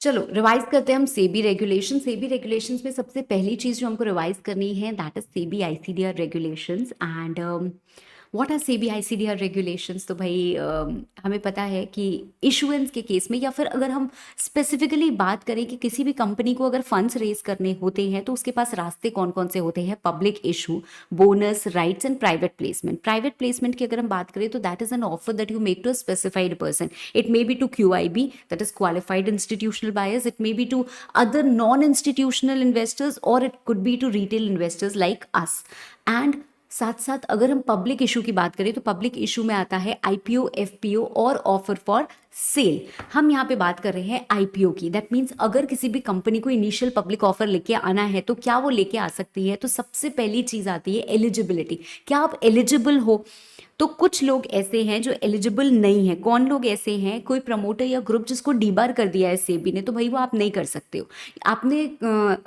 चलो रिवाइज करते हैं हम सेबी रेगुलेशन। सेबी रेगुलेशंस में सबसे पहली चीज जो हमको रिवाइज करनी है that is SEBI ICDR regulations. And what are SEBI ICDR regulations? तो भाई हमें पता है कि इशुएंस के केस में, या फिर अगर हम स्पेसिफिकली बात करें कि किसी भी कंपनी को अगर फंड्स रेज करने होते हैं तो उसके पास रास्ते कौन कौन से होते हैं? Public issue, bonus, rights and private placement. Private placement की अगर हम बात करें तो that is an offer that you make to a specified person. It may be to QIB, that is qualified institutional buyers. It may be to other non-institutional investors, or it could be to retail investors like us. And साथ साथ अगर हम public issue की बात करें तो public issue में आता है आईपीओ, एफपीओ और ऑफर फॉर सेल। हम यहाँ पे बात कर रहे हैं आईपीओ की। दैट मीन्स अगर किसी भी कंपनी को इनिशियल पब्लिक ऑफर लेके आना है तो क्या वो लेके आ सकती है? तो सबसे पहली चीज आती है एलिजिबिलिटी। क्या आप एलिजिबल हो? तो कुछ लोग ऐसे हैं जो एलिजिबल नहीं है। कौन लोग ऐसे हैं? कोई प्रमोटर या ग्रुप जिसको डीबार कर दिया है सेबी ने, तो भाई वो आप नहीं कर सकते हो। आपने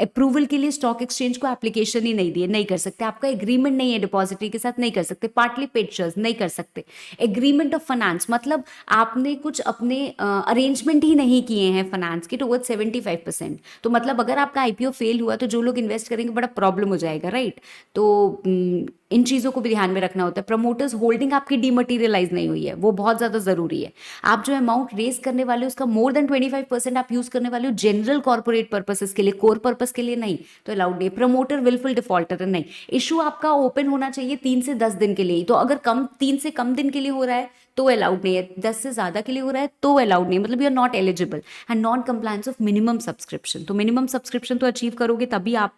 अप्रूवल के लिए स्टॉक एक्सचेंज को एप्लीकेशन ही नहीं दी है, नहीं कर सकते। आपका एग्रीमेंट नहीं है डिपॉजिटरी के साथ, नहीं कर सकते। पार्टली पेड शेयर्स नहीं कर सकते। एग्रीमेंट ऑफ फाइनेंस मतलब आपने कुछ अपने अरेंजमेंट ही नहीं किए हैं फाइनेंस के टुवर्ड 75%। तो मतलब अगर आपका आईपीओ फेल हुआ तो जो लोग इन्वेस्ट करेंगे बड़ा प्रॉब्लम हो जाएगा, राइट? तो इन चीज़ों को भी ध्यान में रखना होता है। प्रमोटर्स होल्डिंग आपकी डीमटेरियलाइज नहीं हुई है, वो बहुत ज़्यादा ज़रूरी है। आप जो अमाउंट रेस करने वाले हो उसका मोर देन 25% आप यूज़ करने वाले हो जनरल कॉर्पोरेट पर्पसेस के लिए, कोर पर्पस के लिए नहीं, तो अलाउड नहीं। प्रमोटर विलफुल डिफॉल्टर नहीं। इशू आपका ओपन होना चाहिए 3 से 10 दिन के लिए, तो अगर 3 से कम दिन के लिए हो रहा है तो अलाउड नहीं है, 10 से ज़्यादा के लिए हो रहा है तो अलाउड नहीं, मतलब you are not eligible. And non compliance of minimum subscription, तो मिनिमम सब्सक्रिप्शन तो अचीव करोगे तभी आप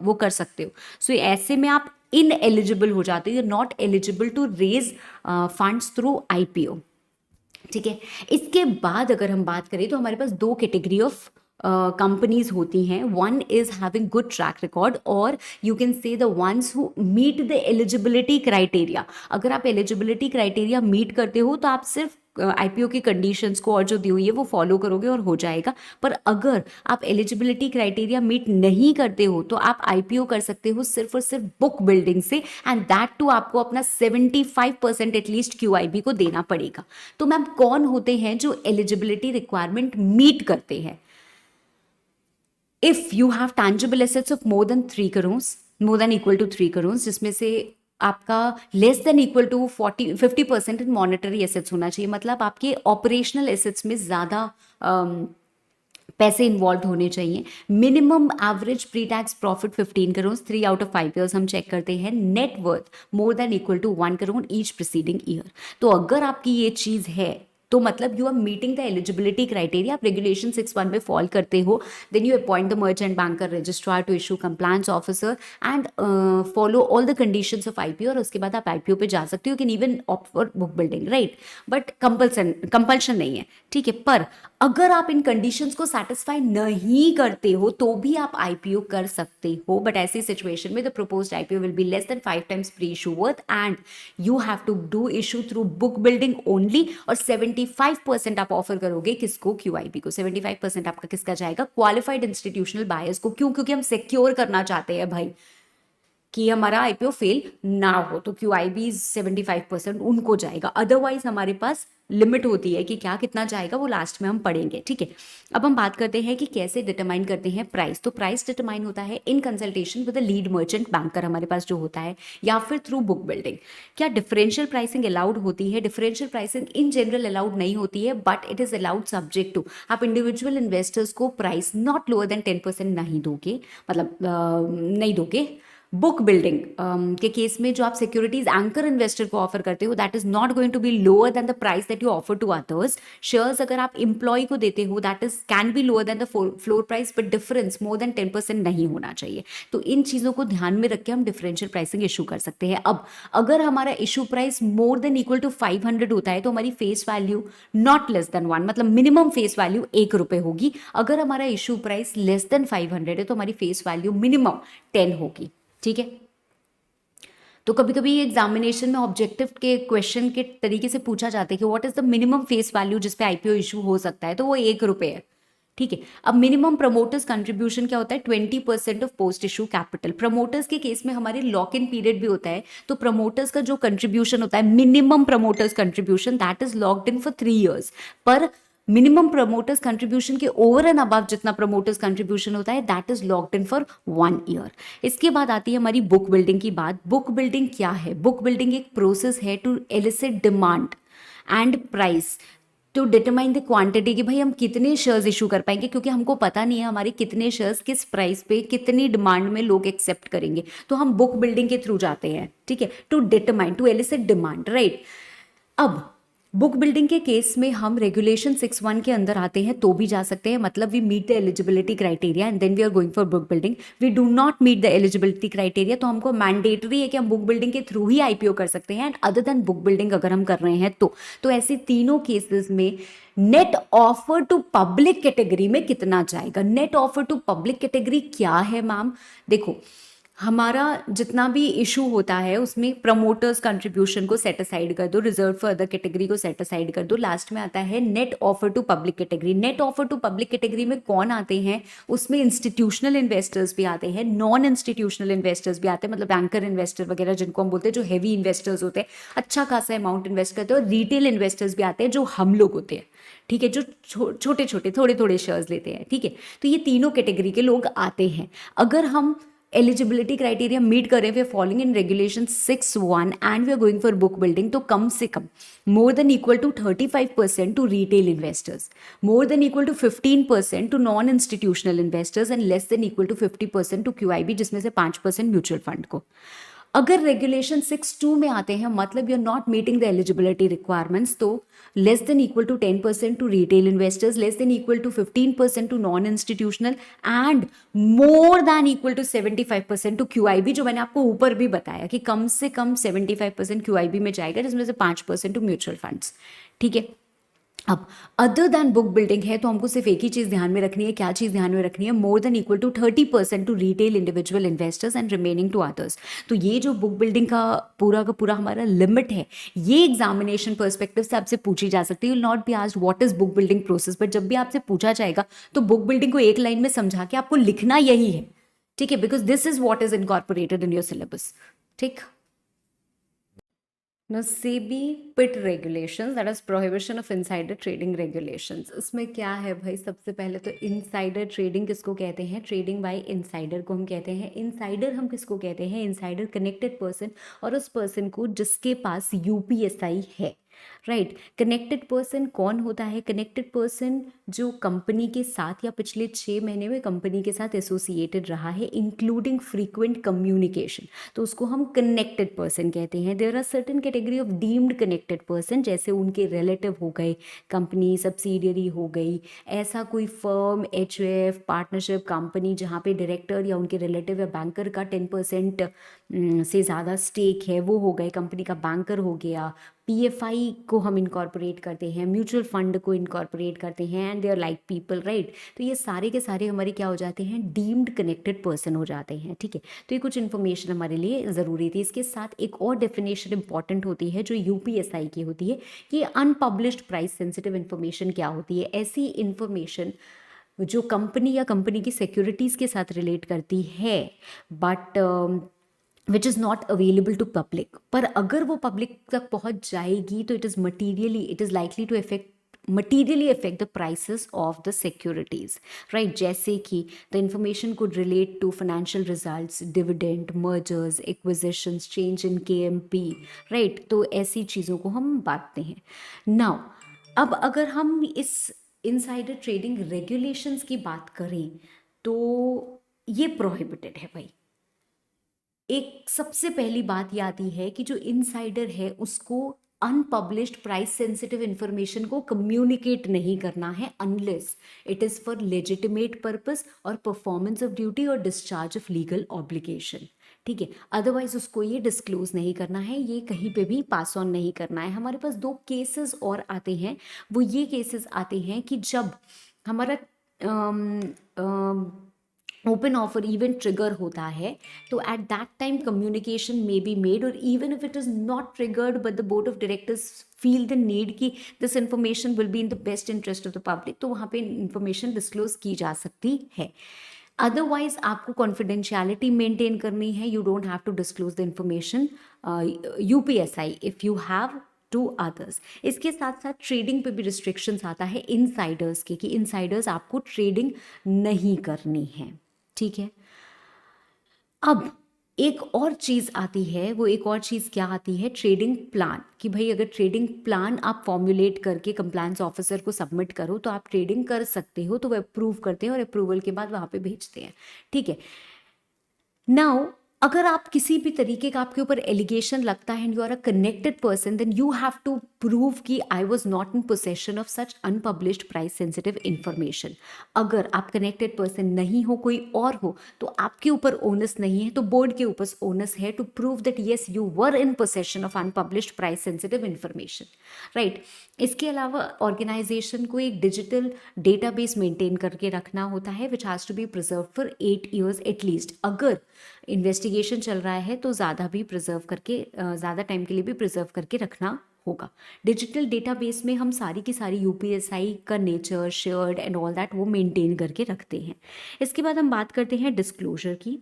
वो कर सकते हो। सो ऐसे में आप इन एलिजिबल हो जाते हो, you not eligible to raise funds through IPO. ठीक है। इसके बाद अगर हम बात करें तो हमारे पास 2 कैटेगरी ऑफ कंपनीज होती हैं। One is having good track record, और you can say the ones who meet the eligibility criteria. अगर आप एलिजिबिलिटी क्राइटेरिया मीट करते हो तो आप सिर्फ आईपीओ की कंडीशंस को और जो दी हुई है वो फॉलो करोगे और हो जाएगा। पर अगर आप एलिजिबिलिटी क्राइटेरिया मीट नहीं करते हो तो आप आईपीओ कर सकते हो सिर्फ और सिर्फ बुक बिल्डिंग से, एंड दैट टू आपको अपना 75% एटलीस्ट क्यूआईबी को देना पड़ेगा। तो मैम कौन होते हैं जो एलिजिबिलिटी रिक्वायरमेंट मीट करते हैं? If you have tangible assets of more than 3 crore, more than equal to 3 crore, जिसमें से आपका less than equal to 50% in monetary assets होना चाहिए, मतलब आपके ऑपरेशनल एसेट्स में ज़्यादा पैसे इन्वॉल्व होने चाहिए। Minimum average pre tax profit 15 crore 3 out of 5 years हम चेक करते हैं। Net worth more than equal to 1 crore each preceding year. तो अगर आपकी ये चीज़ है तो मतलब you are meeting the eligibility criteria, आप रेगुलेशन 6(1) में फॉल करते हो। Then you appoint the merchant banker registrar to issue compliance officer and follow all the conditions of IPO, और उसके बाद आप आईपीओ पे जा सकते हो। Can even opt for book building, right? But compulsion नहीं है, ठीक है। पर अगर आप इन कंडीशंस को सेटिस्फाई नहीं करते हो तो भी आप आईपीओ कर सकते हो। बट ऐसी सिचुएशन में the proposed IPO will be less than 5 times pre issue worth, and you have to do issue through book building only. और 75% आप ऑफर करोगे किसको? क्यूआईबी को। 75% आपका किसका जाएगा? क्वालिफाइड इंस्टीट्यूशनल बायर्स को। क्यों? क्योंकि हम सिक्योर करना चाहते हैं भाई कि हमारा आईपीओ फेल ना हो, तो क्यूआईबी 75% उनको जाएगा। अदरवाइज हमारे पास लिमिट होती है कि क्या कितना जाएगा, वो लास्ट में हम पढ़ेंगे, ठीक है। अब हम बात करते हैं कि कैसे डिटरमाइन करते हैं प्राइस। तो प्राइस डिटरमाइन होता है in consultation with the lead merchant banker हमारे पास जो होता है, या फिर थ्रू बुक बिल्डिंग। क्या डिफरेंशियल प्राइसिंग अलाउड होती है? Differential pricing in general allowed नहीं होती है, but it is allowed subject to आप इंडिविजुअल इन्वेस्टर्स को प्राइस नॉट लोअर देन 10% नहीं दोगे, मतलब नहीं दोगे। बुक बिल्डिंग के केस में जो आप सिक्योरिटीज एंकर इन्वेस्टर को ऑफर करते हो that is not going to be lower than the price that you offer to others. Shares अगर आप एम्प्लॉय को देते हो that is can be lower than the floor price, but difference more than 10% नहीं होना चाहिए। तो इन चीज़ों को ध्यान में रख के हम डिफरेंशियल प्राइसिंग इशू कर सकते हैं। अब अगर हमारा issue price more than equal to 500 होता है तो हमारी face value not less than 1, मतलब मिनिमम फेस वैल्यू 1 रुपये होगी। अगर हमारा इशू प्राइस लेस देन 500 है तो हमारी फेस वैल्यू मिनिमम 10 होगी, ठीक है। तो कभी कभी एग्जामिनेशन में ऑब्जेक्टिव के क्वेश्चन के तरीके से पूछा जाता है कि what is the minimum face value जिस पे आईपीओ इशू हो सकता है, तो वो 1 रुपये है, ठीक है। अब मिनिमम प्रमोटर्स कंट्रीब्यूशन क्या होता है? 20% of post issue capital. Promoters के केस में हमारे लॉक इन पीरियड भी होता है, तो प्रमोटर्स का जो कंट्रीब्यूशन होता है, minimum promoters contribution that is locked in for 3 years. पर मिनिमम प्रमोटर्स कंट्रीब्यूशन के ओवर एंड अबव जितना प्रमोटर्स कंट्रीब्यूशन होता है that is locked in for 1 year. इसके बाद आती है हमारी बुक बिल्डिंग की बात। बुक बिल्डिंग क्या है? बुक बिल्डिंग एक प्रोसेस है to elicit demand and price to determine the quantity कि भाई हम कितने शेयर्स इशू कर पाएंगे, क्योंकि हमको पता नहीं है हमारे कितने शेयर्स किस प्राइस पे कितनी डिमांड में लोग एक्सेप्ट करेंगे, तो हम बुक बिल्डिंग के थ्रू जाते हैं, ठीक है, to determine to elicit demand, right. अब बुक बिल्डिंग के केस में हम रेगुलेशन 6(1) के अंदर आते हैं तो भी जा सकते हैं, मतलब we meet the eligibility criteria and then we are going for book building. We do not meet the eligibility criteria तो हमको मैंडेटरी है कि हम बुक बिल्डिंग के थ्रू ही आईपीओ कर सकते हैं, and other than book building अगर हम कर रहे हैं तो ऐसे तीनों केसेस में net offer to public category में कितना जाएगा? Net offer to public category क्या है मैम? देखो, हमारा जितना भी इशू होता है उसमें प्रमोटर्स कंट्रीब्यूशन को सेट असाइड कर दो, रिजर्व फॉर अदर कैटेगरी को सेट असाइड कर दो, लास्ट में आता है net offer to public category. Net offer to public category में कौन आते हैं? उसमें इंस्टीट्यूशनल इन्वेस्टर्स भी आते हैं, नॉन इंस्टीट्यूशनल इन्वेस्टर्स भी आते हैं, मतलब बैंकर इन्वेस्टर वगैरह जिनको हम बोलते हैं, जो हैवी इन्वेस्टर्स होते हैं, अच्छा खासा अमाउंट इन्वेस्ट करते हैं, और रिटेल इन्वेस्टर्स भी आते हैं जो हम लोग होते हैं, ठीक है, जो छोटे छोटे थोड़े थोड़े शेयर्स लेते हैं, ठीक है। तो ये तीनों कैटेगरी के लोग आते हैं। अगर हम एलिजिबिलिटी क्राइटेरिया मीट करें, we are following in regulation 6(1) and we are going for book building, तो कम से कम more than equal to 35% to retail investors, more than equal to 15% to non institutional investors, and less than equal to 50% to QIB, जिसमें से 5% mutual fund को। अगर regulation 6(2) में आते हैं, मतलब you are not meeting the eligibility requirements, तो less than equal to 10% to retail investors, less than equal to 15% to non institutional, and more than equal to 75% to QIB, जो मैंने आपको ऊपर भी बताया कि कम से कम 75% QIB में जाएगा, जिसमें से 5% टू म्यूचुअल फंड्स, ठीक है। अब अदर दैन बुक बिल्डिंग है तो हमको सिर्फ एक ही चीज ध्यान में रखनी है। क्या चीज ध्यान में रखनी है? More than equal to 30% to retail individual investors and remaining to others. तो ये जो बुक बिल्डिंग का पूरा हमारा लिमिट है, ये एग्जामिनेशन पर्सपेक्टिव से आपसे पूछी जा सकती है। Not be asked what is book building process, but जब भी आपसे पूछा जाएगा तो बुक बिल्डिंग को एक लाइन में समझा के आपको लिखना यही है, ठीक है, because this is what is incorporated in your syllabus, ठीक। Now SEBI PIT regulations, that is prohibition of insider trading regulations। इसमें क्या है भाई? सबसे पहले तो इनसाइडर ट्रेडिंग किसको कहते हैं? ट्रेडिंग बाय इनसाइडर को हम कहते हैं। इनसाइडर हम किसको कहते हैं? इनसाइडर कनेक्टेड पर्सन, और उस पर्सन को जिसके पास UPSI है, राइट। कनेक्टेड पर्सन कौन होता है? कनेक्टेड पर्सन जो कंपनी के साथ या पिछले 6 महीने में कंपनी के साथ एसोसिएटेड रहा है, इंक्लूडिंग फ्रीक्वेंट कम्युनिकेशन, तो उसको हम कनेक्टेड पर्सन कहते हैं। There are certain category of deemed connected person, जैसे उनके रिलेटिव हो गए, कंपनी सब्सिडियरी हो गई, ऐसा कोई फर्म, HUF, पार्टनरशिप कंपनी जहाँ पे डायरेक्टर या उनके रिलेटिव या बैंकर का 10% से ज़्यादा स्टेक है, वो हो गए, कंपनी का बैंकर हो गया। PFI को हम इनकॉर्पोरेट करते हैं, म्यूचुअल फंड को इनकॉर्पोरेट करते हैं, and they are like people, right. तो ये सारे के सारे हमारे क्या हो जाते हैं? डीम्ड कनेक्टेड पर्सन हो जाते हैं, ठीक है। तो ये कुछ इन्फॉर्मेशन हमारे लिए ज़रूरी थी। इसके साथ एक और डेफिनेशन इंपॉर्टेंट होती है जो UPSI की होती है कि अनपब्लिश्ड प्राइस सेंसिटिव इन्फॉर्मेशन क्या होती है? ऐसी इन्फॉर्मेशन जो कंपनी या कंपनी की सिक्योरिटीज़ के साथ रिलेट करती है, but which is not available to public, पर अगर वो पब्लिक तक पहुंच जाएगी तो it is likely to materially affect the prices of the securities, right? जैसे कि the information could relate to financial results, dividend, mergers, acquisitions, change in KMP, right? तो ऐसी चीज़ों को हम बांटते हैं। Now, अब अगर हम इस insider trading regulations की बात करें तो ये prohibited है भाई। एक सबसे पहली बात ये आती है कि जो इनसाइडर है उसको अनपब्लिश्ड प्राइस सेंसिटिव इंफॉर्मेशन को कम्युनिकेट नहीं करना है unless it is for legitimate purpose और परफॉर्मेंस ऑफ ड्यूटी और डिस्चार्ज ऑफ लीगल ऑब्लिगेशन, ठीक है। अदरवाइज उसको ये डिस्क्लोज नहीं करना है, ये कहीं पे भी पास ऑन नहीं करना है। हमारे पास 2 केसेस और आते हैं। वो ये केसेस आते हैं कि जब हमारा ओपन ऑफर इवेंट ट्रिगर होता है, तो at that time communication may be made, और even if it is not triggered but the board of directors feel the need कि this information will be in the best interest of the public, तो वहाँ पे information disclose की जा सकती है। Otherwise आपको कॉन्फिडेंशियलिटी मेंटेन करनी है, you don't have to disclose the information. UPSI, if you have to others. इसके साथ साथ ट्रेडिंग पे भी रिस्ट्रिक्शंस आता है इनसाइडर्स के, कि इनसाइडर्स आपको ट्रेडिंग नहीं करनी है, ठीक है। अब एक और चीज़ आती है, वो एक और चीज़ क्या आती है, ट्रेडिंग प्लान, कि भाई अगर ट्रेडिंग प्लान आप फॉर्मुलेट करके कंप्लायंस ऑफिसर को सबमिट करो तो आप ट्रेडिंग कर सकते हो, तो वो अप्रूव करते हैं और अप्रूवल के बाद वहाँ पे भेजते हैं, ठीक है। नाउ अगर आप किसी भी तरीके का आपके ऊपर एलिगेशन लगता है and you are a connected person, then you have to prove कि I was not in possession of such unpublished price sensitive information. अगर आप कनेक्टेड पर्सन नहीं हो, कोई और हो, तो आपके ऊपर ओनस नहीं है, तो बोर्ड के ऊपर ओनस है to prove that yes you were in possession of unpublished price sensitive information, right. इसके अलावा ऑर्गेनाइजेशन को एक डिजिटल डेटाबेस मेंटेन करके रखना होता है which has to be preserve for 8 years at least. अगर इन्वेस्टिगेशन चल रहा है तो ज़्यादा भी प्रिजर्व करके, ज़्यादा टाइम के लिए भी प्रिजर्व करके रखना होगा। डिजिटल डेटाबेस में हम सारी की सारी यूपीएसआई का nature, shared and all that वो मेंटेन करके रखते हैं। इसके बाद हम बात करते हैं डिस्क्लोजर की।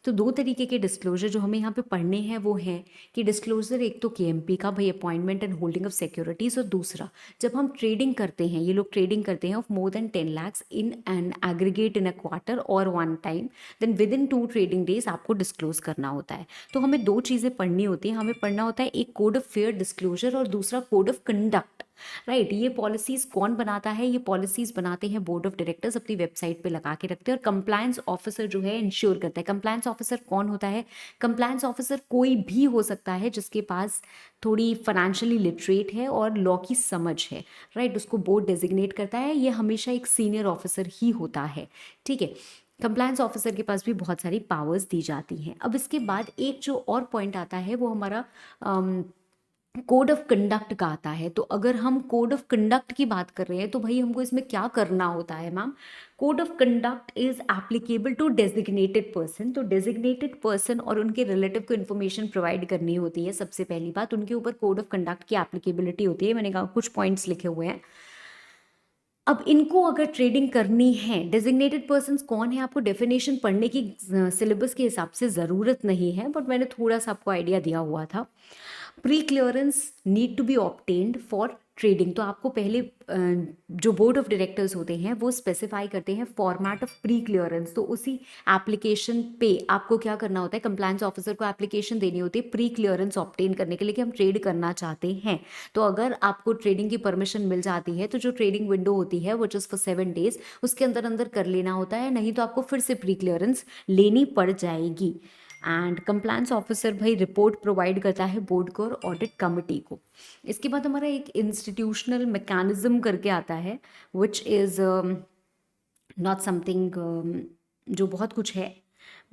तो दो तरीके के डिस्क्लोजर जो हमें यहाँ पे पढ़ने हैं वो हैं कि डिस्क्लोजर एक तो केएमपी का, भाई appointment and holding of securities, और दूसरा जब हम ट्रेडिंग करते हैं, ये लोग ट्रेडिंग करते हैं of more than 10 lakhs in an aggregate in a quarter और one time, then within 2 trading days आपको डिस्क्लोज करना होता है। तो हमें दो चीज़ें पढ़नी होती हैं, हमें पढ़ना होता है एक कोड ऑफ फेयर डिस्क्लोजर और दूसरा कोड ऑफ कंडक्ट, राइट। ये पॉलिसीज कौन बनाता है, ये पॉलिसीज बनाते हैं बोर्ड ऑफ डायरेक्टर्स, अपनी वेबसाइट पे लगा के रखते हैं, और कंप्लायंस ऑफिसर जो है इंश्योर करता है। कंप्लायंस ऑफिसर कौन होता है, कंप्लायंस ऑफिसर कोई भी हो सकता है जिसके पास थोड़ी फाइनेंशियली लिटरेट है और लॉ की समझ है, राइट, उसको बोर्ड डेजिग्नेट करता है। ये हमेशा एक सीनियर ऑफिसर ही होता है, ठीक है। कंप्लायंस ऑफिसर के पास भी बहुत सारी पावर्स दी जाती हैं। अब इसके बाद एक जो और पॉइंट आता है वो हमारा कोड ऑफ कंडक्ट का आता है। तो अगर हम कोड ऑफ कंडक्ट की बात कर रहे हैं तो भाई हमको इसमें क्या करना होता है ma'am, code of conduct is applicable to designated person. तो डेजिग्नेटेड पर्सन और उनके रिलेटिव को इन्फॉर्मेशन प्रोवाइड करनी होती है। सबसे पहली बात, उनके ऊपर कोड ऑफ कंडक्ट की एप्लीकेबिलिटी होती है। मैंने कहा कुछ पॉइंट्स लिखे हुए हैं। अब इनको अगर ट्रेडिंग करनी है, डेजिग्नेटेड पर्सन्स कौन है आपको डेफिनेशन पढ़ने की सिलेबस के हिसाब से ज़रूरत नहीं है, बट मैंने थोड़ा सा आपको आइडिया दिया हुआ था। Pre clearance need to be obtained for trading. तो आपको पहले जो बोर्ड ऑफ डायरेक्टर्स होते हैं वो स्पेसिफाई करते हैं फॉर्मेट ऑफ प्री क्लियरेंस। तो उसी एप्लीकेशन पे आपको क्या करना होता है, कंप्लायंस ऑफिसर को एप्लीकेशन देनी होती है प्री क्लियरेंस ऑब्टेन करने के लिए कि हम ट्रेड करना चाहते हैं। तो अगर आपको ट्रेडिंग की परमिशन मिल जाती है तो जो ट्रेडिंग विंडो होती है विच इज़ फॉर 7 days, उसके अंदर अंदर कर लेना होता है, नहीं तो आपको फिर से प्री क्लियरेंस लेनी पड़ जाएगी। एंड कंप्लायंस ऑफिसर भाई रिपोर्ट प्रोवाइड करता है बोर्ड को और ऑडिट कमिटी को। इसके बाद हमारा एक इंस्टीट्यूशनल मैकेनिज्म करके आता है विच इज़ नॉट समथिंग जो बहुत कुछ है,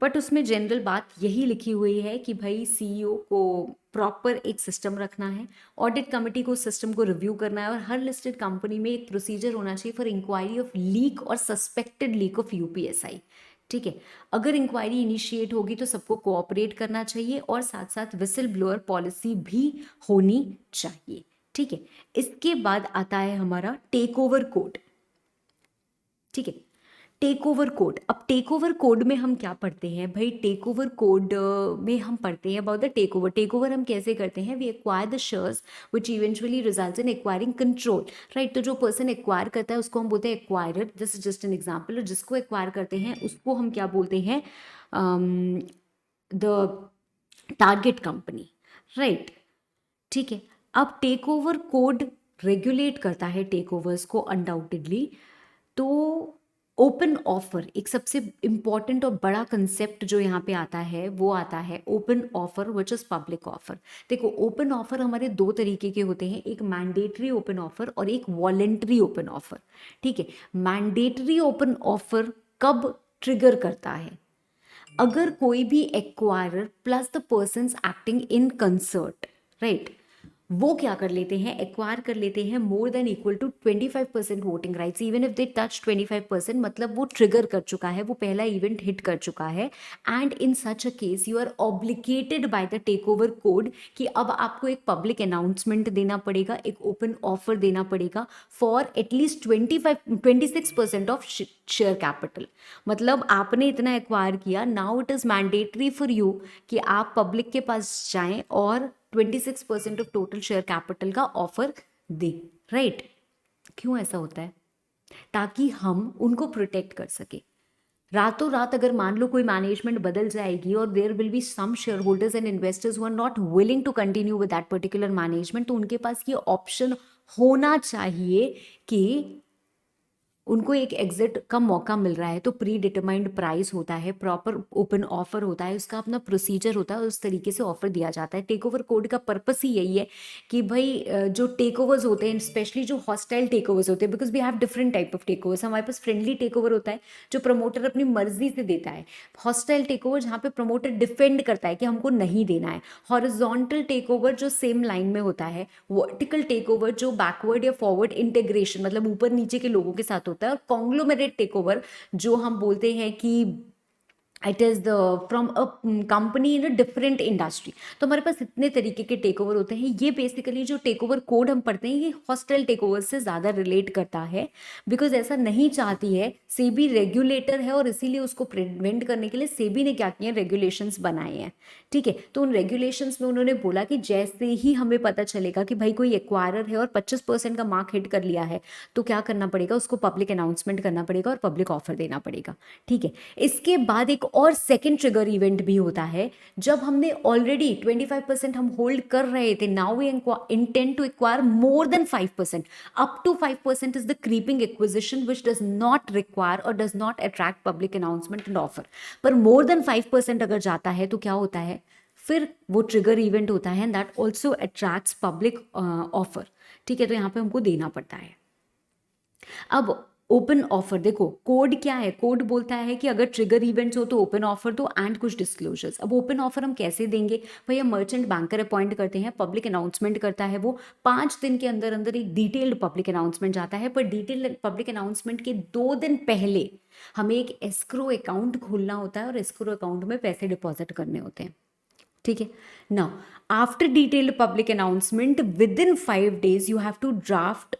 बट उसमें जनरल बात यही लिखी हुई है कि भाई सीईओ को प्रॉपर एक सिस्टम रखना है, ऑडिट कमिटी को सिस्टम को रिव्यू करना है, और हर लिस्टेड कंपनी में एक प्रोसीजर होना चाहिए फॉर इंक्वायरी ऑफ लीक और सस्पेक्टेड लीक ऑफ यूपीएसआई, ठीक है। अगर इंक्वायरी इनिशिएट होगी तो सबको कोऑपरेट करना चाहिए, और साथ साथ विसल ब्लोअर पॉलिसी भी होनी चाहिए, ठीक है। इसके बाद आता है हमारा टेक ओवर कोड, ठीक है। टेक ओवर कोड, अब टेक ओवर कोड में हम क्या पढ़ते हैं भाई, टेक ओवर कोड में हम पढ़ते हैं about the take over. Takeover हम कैसे करते हैं, we acquire the shares which eventually results in acquiring control, right. तो जो पर्सन एक्वायर करता है उसको हम बोलते हैं acquirer, this is just an example. और जिसको एक्वायर करते हैं उसको हम क्या बोलते हैं, द टारगेट कंपनी, राइट, ठीक है। अब टेक ओवर कोड रेगुलेट करता है टेक ओवर्स को अनडाउटेडली। तो ओपन ऑफर एक सबसे इंपॉर्टेंट और बड़ा कंसेप्ट जो यहाँ पे आता है वो आता है open offer which is public offer. देखो ओपन ऑफर हमारे दो तरीके के होते हैं, एक मैंडेटरी ओपन ऑफर और एक वॉलेंट्री ओपन ऑफर, ठीक है। मैंडेटरी ओपन ऑफर कब ट्रिगर करता है, अगर कोई भी acquirer plus the persons acting in concert, right, वो क्या कर लेते हैं, एक्वायर कर लेते हैं more than equal to 25% voting rights, even if they touch 25%, मतलब वो ट्रिगर कर चुका है, वो पहला इवेंट हिट कर चुका है। And in such a case you are obligated by the take over code कि अब आपको एक पब्लिक अनाउंसमेंट देना पड़ेगा, एक ओपन ऑफर देना पड़ेगा for at least 26% of share capital. मतलब आपने इतना एक्वायर किया, now it is mandatory for you कि आप पब्लिक के पास जाएं और 26% ऑफ टोटल शेयर कैपिटल का ऑफर दे, राइट? क्यों ऐसा होता है? ताकि हम उनको प्रोटेक्ट कर सके। रातों रात अगर मान लो कोई मैनेजमेंट बदल जाएगी और there will be some share holders and investors who are not willing to continue with that particular management, तो उनके पास ये ऑप्शन होना चाहिए कि उनको एक एग्जिट का मौका मिल रहा है, तो प्री डिटरमाइंड प्राइस होता है, प्रॉपर ओपन ऑफर होता है, उसका अपना प्रोसीजर होता है, उस तरीके से ऑफर दिया जाता है। टेक ओवर कोड का पर्पस ही यही है कि भाई जो टेक ओवर्स होते हैं, स्पेशली जो हॉस्टाइल टेक ओवर्स होते हैं, because we have different type of take overs. हमारे पास फ्रेंडली टेक ओवर होता है जो प्रमोटर अपनी मर्जी से देता है, हॉस्टाइल टेक ओवर जहाँ पे प्रमोटर डिफेंड करता है कि हमको नहीं देना है, हॉरिजॉन्टल टेक ओवर जो सेम लाइन में होता है, वर्टिकल टेक ओवर जो बैकवर्ड या फॉरवर्ड इंटीग्रेशन मतलब ऊपर नीचे के लोगों के साथ होता है, और कॉन्ग्लोमेरेट टेक ओवर जो हम बोलते हैं कि it is the from a company in a different industry. तो हमारे पास इतने तरीके के टेक ओवर होते हैं। ये बेसिकली जो टेक ओवर कोड हम पढ़ते हैं ये हॉस्टाइल टेक ओवर से ज़्यादा रिलेट करता है, बिकॉज ऐसा नहीं चाहती है। सेबी रेगुलेटर है और इसीलिए उसको प्रिवेंट करने के लिए सेबी ने क्या किए, रेगुलेशंस बनाए हैं, ठीक है। तो उन रेगुलेशंस में उन्होंने बोला कि जैसे ही हमें पता चलेगा कि भाई कोई एक्वायरर है और 25% का मार्क हिट कर लिया है, तो क्या करना पड़ेगा, उसको पब्लिक अनाउंसमेंट करना पड़ेगा और पब्लिक ऑफर देना पड़ेगा, ठीक है। इसके बाद एक और सेकेंड ट्रिगर इवेंट भी होता है, जब हमने ऑलरेडी 25% हम होल्ड कर रहे थे, now we intend to acquire more than 5%, up to 5% is the creeping acquisition which does not require और does not attract public announcement and offer. पर मोर देन 5% अगर जाता है तो क्या होता है, फिर वो ट्रिगर इवेंट होता है, and that also attracts public offer, ठीक है। तो यहाँ पे हमको देना पड़ता है। अब ओपन ऑफर देखो, कोड क्या है, कोड बोलता है कि अगर ट्रिगर इवेंट्स हो तो ओपन ऑफर दो एंड कुछ डिस्क्लोजर्स। अब ओपन ऑफर हम कैसे देंगे, भैया मर्चेंट बैंकर अपॉइंट करते हैं, पब्लिक अनाउंसमेंट करता है, वो 5 दिन के अंदर अंदर एक डिटेल्ड पब्लिक अनाउंसमेंट जाता है। पर डिटेल्ड पब्लिक अनाउंसमेंट के 2 दिन पहले हमें एक एस्क्रो अकाउंट खोलना होता है और एस्क्रो अकाउंट में पैसे डिपॉजिट करने होते हैं, ठीक है। Now after detailed public announcement within 5 days you have to draft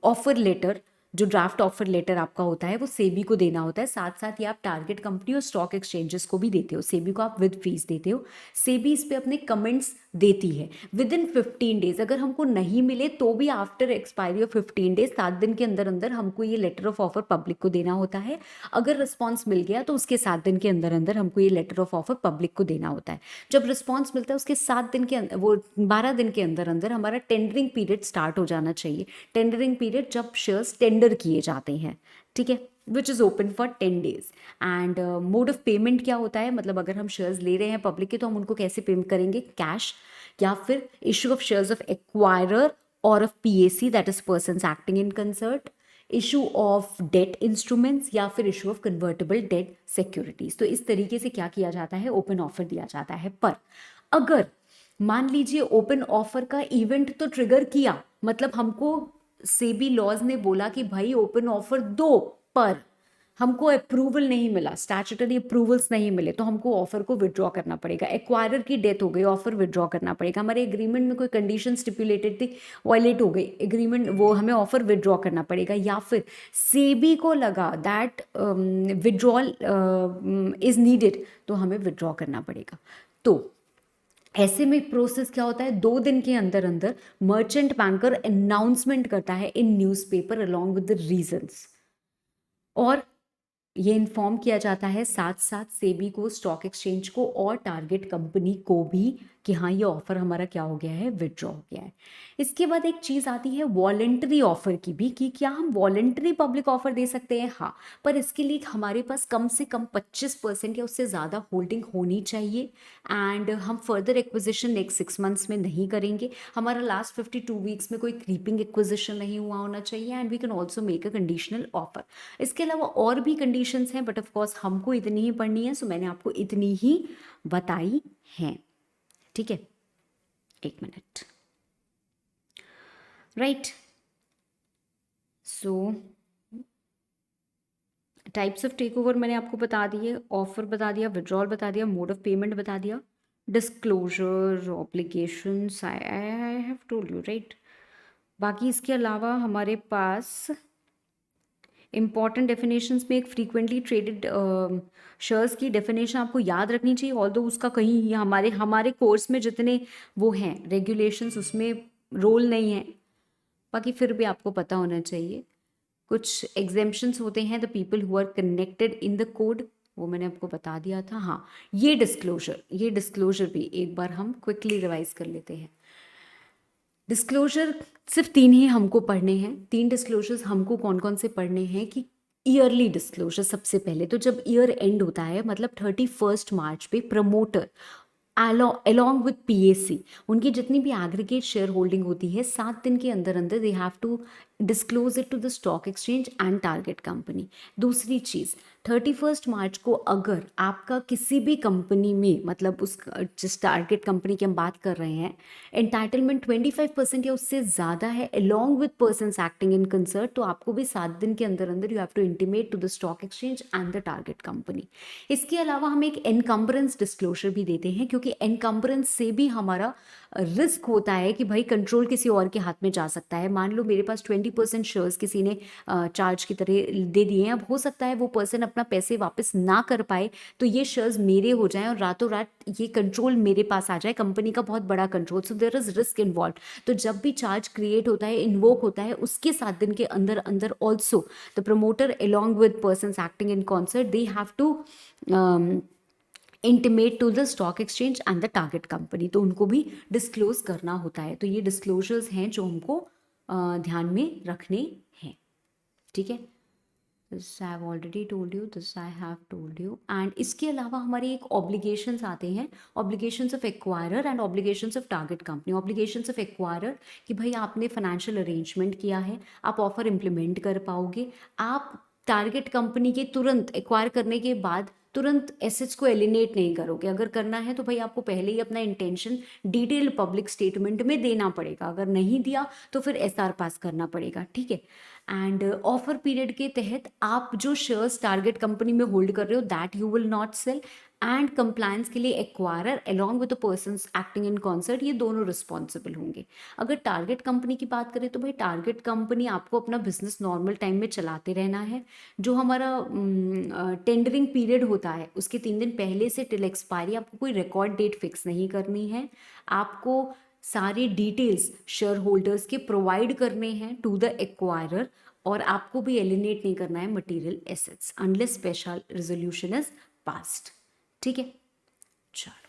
offer letter. जो ड्राफ्ट ऑफर लेटर आपका होता है वो सेबी को देना होता है, साथ साथ ये आप टारगेट कंपनी और स्टॉक एक्सचेंजेस को भी देते हो, सेबी को आप विद फीस देते हो। सेबी इस पे अपने कमेंट्स देती है विद इन 15 days। अगर हमको नहीं मिले तो भी आफ्टर एक्सपायरी ऑफ 15 days, 7 दिन के अंदर अंदर हमको ये लेटर ऑफ ऑफर पब्लिक को देना होता है। अगर रिस्पॉन्स मिल गया तो उसके 7 दिन के अंदर अंदर हमको ये लेटर ऑफ ऑफर पब्लिक को देना होता है। जब रिस्पॉन्स मिलता है उसके 7 दिन के वो 12 दिन के अंदर अंदर हमारा टेंडरिंग पीरियड स्टार्ट हो जाना चाहिए। टेंडरिंग पीरियड जब शेयर्स टेंडर किए जाते हैं, ठीक है, which is open for 10 days। And mode of payment क्या होता है, मतलब अगर हम शेयर्स ले रहे हैं पब्लिक के तो हम उनको कैसे पेमेंट करेंगे, कैश या फिर issue of shares of acquirer और of PAC that is persons acting in concert, issue of debt instruments या फिर issue of convertible debt securities. तो इस तरीके से क्या किया जाता है, ओपन ऑफर दिया जाता है। पर अगर मान लीजिए ओपन ऑफर का इवेंट तो ट्रिगर किया, मतलब हमको सेबी लॉज ने बोला कि भाई ओपन ऑफर दो, पर हमको अप्रूवल नहीं मिला, स्टैट्यूटरी अप्रूवल्स नहीं मिले, तो हमको ऑफर को विड्रॉ करना पड़ेगा। एक्वायरर की डेथ हो गई, ऑफर विड्रॉ करना पड़ेगा। हमारे एग्रीमेंट में कोई कंडीशन स्टिपुलेटेड थी, वायलेट हो गई एग्रीमेंट, वो हमें ऑफर विड्रॉ करना पड़ेगा। या फिर सेबी को लगा दैट विड्रॉल इज नीडेड, तो हमें विड्रॉ करना पड़ेगा। तो ऐसे में प्रोसेस क्या होता है, 2 दिन के अंदर अंदर मर्चेंट बैंकर अनाउंसमेंट करता है इन newspaper along with the reasons, और ये इन्फॉर्म किया जाता है साथ साथ सेबी को, स्टॉक एक्सचेंज को और टारगेट कंपनी को भी कि हाँ ये ऑफर हमारा क्या हो गया है, विड्रॉ हो गया है। इसके बाद एक चीज़ आती है वॉलेंट्री ऑफर की भी, कि क्या हम वॉलेंट्री पब्लिक ऑफर दे सकते हैं, हाँ, पर इसके लिए हमारे पास कम से कम 25% या उससे ज़्यादा होल्डिंग होनी चाहिए। एंड हम फर्दर एक्विजिशन नेक्स्ट 6 months में नहीं करेंगे, हमारा लास्ट 52 weeks में कोई क्रीपिंग एक्विजिशन नहीं हुआ होना चाहिए। And we can also make a conditional offer. इसके अलावा और भी कंडीशंस हैं, बट ऑफ कोर्स हमको इतनी ही पढ़नी है, सो मैंने आपको इतनी ही बताई हैं, ठीक है। 1 minute, right. So types of take over मैंने आपको बता दिए, ऑफर बता दिया, विड्रॉल बता दिया, मोड ऑफ पेमेंट बता दिया, disclosure, obligations, I have told you, right. बाकी इसके अलावा हमारे पास इंपॉर्टेंट डेफिनेशंस में एक फ्रीक्वेंटली ट्रेडेड शेयर्स की डेफिनेशन आपको याद रखनी चाहिए, ऑल्दो उसका कहीं ये हमारे हमारे कोर्स में जितने वो हैं रेगुलेशंस उसमें रोल नहीं है, बाकी फिर भी आपको पता होना चाहिए। कुछ एग्जेम्पशंस होते हैं, the people who are connected in the code, वो मैंने आपको बता दिया था। हाँ, ये डिस्क्लोजर भी एक बार हम क्विकली रिवाइज कर लेते हैं। डिस्क्लोजर सिर्फ 3 ही हमको पढ़ने हैं। 3 डिस्क्लोजर्स हमको कौन कौन से पढ़ने हैं कि ईयरली डिस्क्लोजर सबसे पहले, तो जब ईयर एंड होता है मतलब 31 मार्च पे प्रमोटर along with PAC उनकी जितनी भी एग्रीगेट शेयर होल्डिंग होती है 7 दिन के अंदर अंदर they have to disclose it to the stock exchange and target company. दूसरी चीज़ 31 मार्च को अगर आपका किसी भी कंपनी में मतलब उस जिस टारगेट कंपनी की हम बात कर रहे हैं एंटाइटलमेंट 25% या उससे ज़्यादा है along with persons acting in concert, तो आपको भी 7 दिन के अंदर अंदर you have to intimate to the stock exchange and the target company. इसके अलावा हम एक एनकम्बरेंस डिस्क्लोजर भी देते हैं, क्योंकि एनकम्बरेंस से भी हमारा रिस्क होता है कि भाई कंट्रोल किसी और के हाथ में जा सकता है। मान लो मेरे पास 20% शेयर्स किसी ने चार्ज की तरह दे दिए हैं, अब हो सकता है वो पर्सन अपना पैसे वापस ना कर पाए, तो ये शेयर्स मेरे हो जाएं और रातों रात ये कंट्रोल मेरे पास आ जाए, कंपनी का बहुत बड़ा control, so there is risk involve. तो जब भी चार्ज क्रिएट होता है, इन्वोक होता है, उसके 7 दिन के अंदर अंदर also the promoter along with person acting in concert they have to intimate to the stock exchange and the target company, तो उनको भी डिस्क्लोज करना होता है। तो ये डिस्क्लोजर्स हैं जो हमको ध्यान में रखने हैं, ठीक है। This I have already told you, this I have told you. And इसके अलावा हमारे एक ऑब्लिगेशंस आते हैं, obligations of acquirer and obligations of target company. Obligations of acquirer कि भाई आपने फाइनेंशियल अरेंजमेंट किया है, आप ऑफर इम्प्लीमेंट कर पाओगे, आप टारगेट कंपनी के तुरंत एक्वायर करने के बाद तुरंत एसेट्स को एलिनेट नहीं करोगे। अगर करना है तो भाई आपको पहले ही अपना इंटेंशन डिटेल पब्लिक स्टेटमेंट में देना पड़ेगा, अगर नहीं दिया तो फिर एसआर पास करना पड़ेगा, ठीक है। एंड ऑफर पीरियड के तहत आप जो शेयर्स टारगेट कंपनी में होल्ड कर रहे हो that you will not sell, and compliance के लिए acquirer along with the persons acting in concert, ये दोनों रिस्पॉन्सिबल होंगे। अगर टारगेट कंपनी की बात करें तो भाई टारगेट कंपनी आपको अपना बिजनेस नॉर्मल टाइम में चलाते रहना है। जो हमारा टेंडरिंग पीरियड होता है उसके 3 दिन पहले से टिल एक्सपायरी आपको कोई रिकॉर्ड डेट फिक्स नहीं करनी है, आपको सारे डिटेल्स शेयर होल्डर्स के प्रोवाइड करने हैं टू द एक्वायरर, और आपको भी एलिनेट नहीं करना है material assets unless special resolution is passed, ठीक है। चलो।